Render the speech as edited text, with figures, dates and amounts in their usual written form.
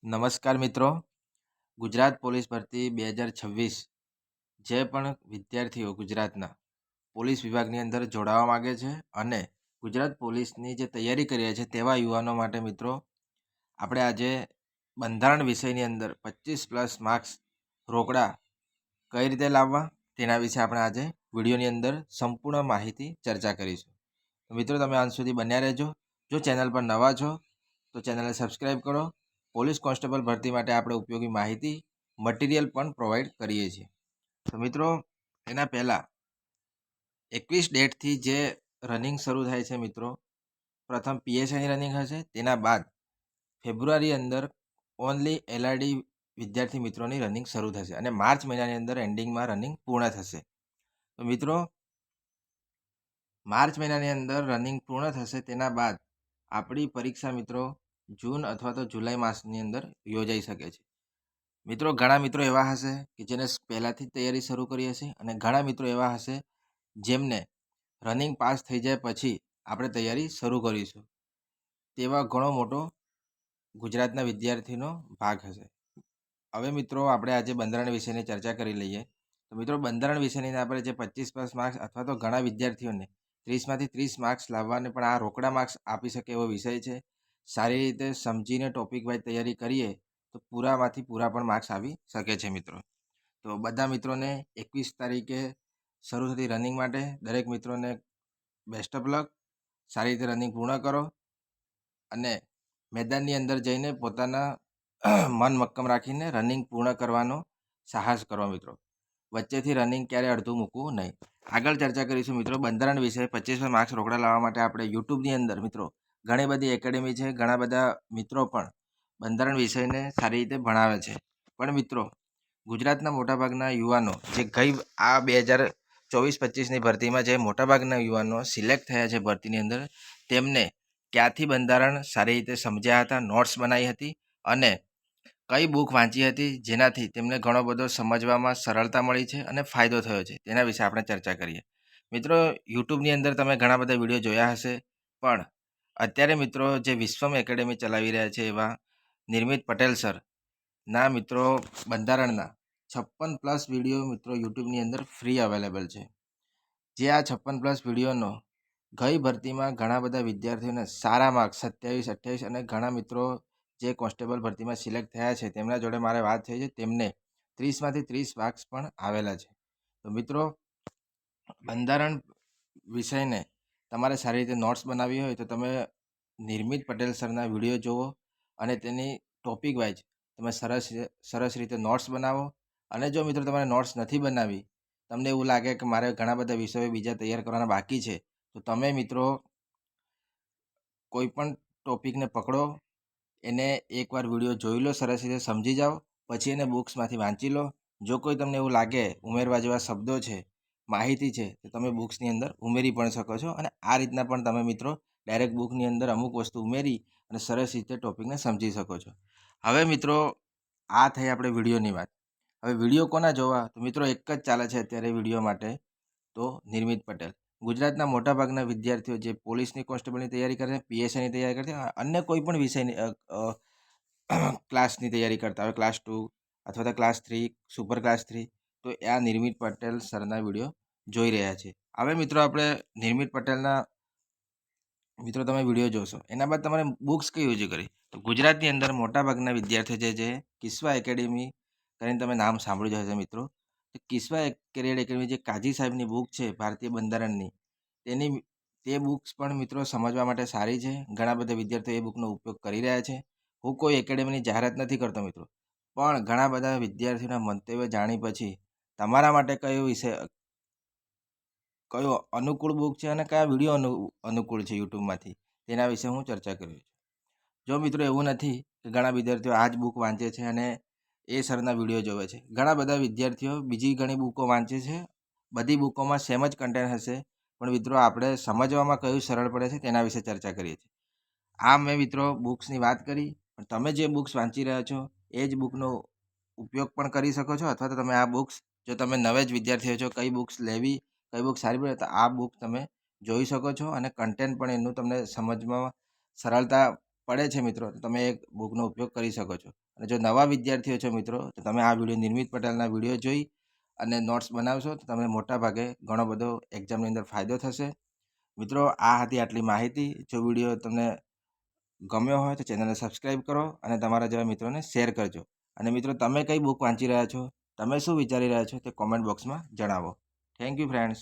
નમસ્કાર મિત્રો. ગુજરાત પોલીસ ભરતી 2026 જે પણ વિદ્યાર્થીઓ ગુજરાતના પોલીસ વિભાગની અંદર જોડાવા માગે છે અને ગુજરાત પોલીસની જે તૈયારી કરી રહ્યા છે તેવા યુવાનો માટે મિત્રો આપણે આજે બંધારણ વિષયની અંદર 25+ માર્ક્સ રોકડા કઈ રીતે લાવવા તેના વિશે આપણે આજે વિડીયોની અંદર સંપૂર્ણ માહિતી ચર્ચા કરીશું. તો મિત્રો તમે અંત સુધી બન્યા રહેજો. જો ચેનલ પર નવા છો તો ચેનલને સબસ્ક્રાઈબ કરો. પોલીસ કોન્સ્ટેબલ ભરતી માટે આપણે ઉપયોગી માહિતી મટીરિયલ પણ પ્રોવાઈડ કરીએ છીએ. તો મિત્રો એના પહેલાં 21 ડેટથી જે રનિંગ શરૂ થાય છે મિત્રો, પ્રથમ પીએસઆઈની રનિંગ હશે, તેના બાદ ફેબ્રુઆરી અંદર ઓનલી એલઆરડી વિદ્યાર્થી મિત્રોની રનિંગ શરૂ થશે અને માર્ચ મહિનાની અંદર એન્ડિંગમાં રનિંગ પૂર્ણ થશે. તો મિત્રો માર્ચ મહિનાની અંદર રનિંગ પૂર્ણ થશે, તેના બાદ આપણી પરીક્ષા મિત્રો જૂન અથવા તો જુલાઈ માસની અંદર યોજાઈ શકે છે. મિત્રો ઘણા મિત્રો એવા હશે કે જેને પહેલાંથી જ તૈયારી શરૂ કરી હશે અને ઘણા મિત્રો એવા હશે જેમને રનિંગ પાસ થઈ જાય પછી આપણે તૈયારી શરૂ કરીશું, તેવા ઘણો મોટો ગુજરાતના વિદ્યાર્થીનો ભાગ હશે. હવે મિત્રો આપણે આજે બંધારણ વિષયની ચર્ચા કરી લઈએ. તો મિત્રો બંધારણ વિષયની આપણે જે 25+ માર્ક્સ અથવા તો ઘણા વિદ્યાર્થીઓને 30માંથી 30 માર્ક્સ લાવવાને પણ આ રોકડા માર્ક્સ આપી શકે એવો વિષય છે. સારી રીતે સમજીને ટોપિક વાઇઝ તૈયારી કરીએ તો પૂરામાંથી પૂરા પણ માર્ક્સ આવી શકે છે મિત્રો. તો બધા મિત્રોને 21 તારીખે શરૂ થતી રનિંગ માટે દરેક મિત્રોને બેસ્ટ ઓફ લક. સારી રીતે રનિંગ પૂર્ણ કરો અને મેદાનની અંદર જઈને પોતાના મન મક્કમ રાખીને રનિંગ પૂર્ણ કરવાનો સાહસ કરો મિત્રો. વચ્ચેથી રનિંગ ક્યારે અડધું મૂકવું નહીં. આગળ ચર્ચા કરીશું મિત્રો બંધારણ વિશે 25 માર્ક્સ રોકડા લાવવા માટે. આપણે યુટ્યુબની અંદર મિત્રો ઘણી બધી એકેડેમી છે, ઘણા બધા મિત્રો પણ બંધારણ વિષયને સારી રીતે ભણાવે છે. પણ મિત્રો ગુજરાતના મોટાભાગના યુવાનો જે ગઈ આ 2024-25ની ભરતીમાં જે મોટાભાગના યુવાનો સિલેક્ટ થયા છે ભરતીની અંદર, તેમને ક્યાંથી બંધારણ સારી રીતે સમજ્યા હતા, નોટ્સ બનાવી હતી અને કઈ બુક વાંચી હતી જેનાથી તેમને ઘણો બધો સમજવામાં સરળતા મળી છે અને ફાયદો થયો છે, તેના વિશે આપણે ચર્ચા કરીએ. મિત્રો યુટ્યુબની અંદર તમે ઘણા બધા વિડીયો જોયા હશે, પણ અત્યારે મિત્રો જે વિશ્વમ એકેડેમી ચલાવી રહ્યા છે એવા નિર્મિત પટેલ સર ના મિત્રો બંધારણના 56+ વિડીયો મિત્રો યુટ્યુબની અંદર ફ્રી અવેલેબલ છે. જે આ 56+ વિડીયોનો ગઈ ભરતીમાં ઘણા બધા વિદ્યાર્થીઓને સારા માર્ક્સ 27, 28 અને ઘણા મિત્રો જે કોન્સ્ટેબલ ભરતીમાં સિલેક્ટ થયા છે તેમના જોડે મારે વાત થઈ છે, તેમને 30માંથી 30 માર્ક્સ પણ આવેલા છે. તો મિત્રો બંધારણ વિષયને તમારે સારી રીતે નોટ્સ બનાવવી હોય તો તમે નિર્મિત પટેલ સરના વિડીયો જુઓ અને તેની ટોપિક વાઇઝ તમે સરસ રીતે નોટ્સ બનાવો. અને જો મિત્રો તમારે નોટ્સ નથી બનાવી, તમને એવું લાગે કે મારે ઘણા બધા વિષયો બીજા તૈયાર કરવાના બાકી છે, તો તમે મિત્રો કોઈ પણ ટોપિકને પકડો, એને એકવાર વિડીયો જોઈ લો, સરસ રીતે સમજી જાઓ, પછી એને બુક્સમાંથી વાંચી લો. જો કોઈ તમને એવું લાગે ઉમેરવા જેવા શબ્દો છે, માહિતી છે, તો તમે બુક્સની અંદર ઉમેરી પણ શકો છો અને આ રીતના પણ તમે મિત્રો ડાયરેક્ટ બુકની અંદર અમુક વસ્તુ ઉમેરી અને સરસ રીતે ટોપિકને સમજી શકો છો. હવે મિત્રો આ થઈ આપણે વિડીયોની વાત. હવે વિડીયો કોના જોવા? તો મિત્રો એક જ ચાલે છે અત્યારે વિડીયો માટે, તો નિર્મિત પટેલ. ગુજરાતના મોટાભાગના વિદ્યાર્થીઓ જે પોલીસની કોન્સ્ટેબલની તૈયારી કરે છે, પીએસઆઈની તૈયારી કરતા હોય, અન્ય કોઈ પણ વિષયની ક્લાસની તૈયારી કરતા હોય, ક્લાસ 2 અથવા તો ક્લાસ 3, સુપર ક્લાસ 3, તો આ નિર્મિત પટેલ સરના વિડીયો જોઈ રહ્યા છે. હવે મિત્રો આપણે નિર્મિત પટેલના મિત્રો તમે વિડીયો જોશો, એના બાદ તમારે બુક્સ કઈ યુઝ કરી? તો ગુજરાતની અંદર મોટાભાગના વિદ્યાર્થીઓ જે કિસ્વા એકેડેમી કરીને તમે નામ સાંભળ્યું હશે મિત્રો, તો કિસ્વા કેરિયર એકેડેમી જે કાજી સાહેબની બુક છે ભારતીય બંધારણની, તે બુક્સ પણ મિત્રો સમજવા માટે સારી છે. ઘણા બધા વિદ્યાર્થીઓ એ બુકનો ઉપયોગ કરી રહ્યા છે. હું કોઈ એકેડેમીની જાહેરાત નથી કરતો મિત્રો, પણ ઘણા બધા વિદ્યાર્થીઓના મંતવ્ય જાણી પછી તમારા માટે કયો અનુકૂળ બુક છે અને કયા વિડીયો અનુકૂળ છે યુટ્યુબમાંથી, તેના વિશે હું ચર્ચા કરી છું. જો મિત્રો એવું નથી કે ઘણા વિદ્યાર્થીઓ આ જ બુક વાંચે છે અને એ સરના વિડીયો જોવે છે, ઘણા બધા વિદ્યાર્થીઓ બીજી ઘણી બુકો વાંચે છે. બધી બુકોમાં સેમ જ કન્ટેન્ટ હશે, પણ મિત્રો આપણે સમજવામાં કયું સરળ પડે છે તેના વિશે ચર્ચા કરીએ છીએ. આ મેં મિત્રો બુક્સની વાત કરી, પણ તમે જે બુક્સ વાંચી રહ્યા છો એ જ બુકનો ઉપયોગ પણ કરી શકો છો, અથવા તો તમે આ બુક્સ, જો તમે નવે જ વિદ્યાર્થીઓ છો, કઈ બુક્સ લેવી, કઈ બુક સારી પડે, તો આ બુક તમે જોઈ શકો છો અને કન્ટેન્ટ પણ એનું તમને સમજવામાં સરળતા પડે છે મિત્રો, તો તમે એક બુકનો ઉપયોગ કરી શકો છો. અને જો નવા વિદ્યાર્થીઓ છો મિત્રો, તો તમે આ વિડીયો નિર્મિત પટેલના વિડીયો જોઈ અને નોટ્સ બનાવશો, તો તમને મોટાભાગે ઘણો બધો એક્ઝામની અંદર ફાયદો થશે. મિત્રો, આ હતી આટલી માહિતી. જો વિડીયો તમને ગમ્યો હોય તો ચેનલને સબસ્ક્રાઈબ કરો અને તમારા જેવા મિત્રોને શેર કરજો. અને મિત્રો, તમે કઈ બુક વાંચી રહ્યા છો, તમે શું વિચારી રહ્યા છો તે કોમેન્ટ બોક્સમાં જણાવો. Thank you friends.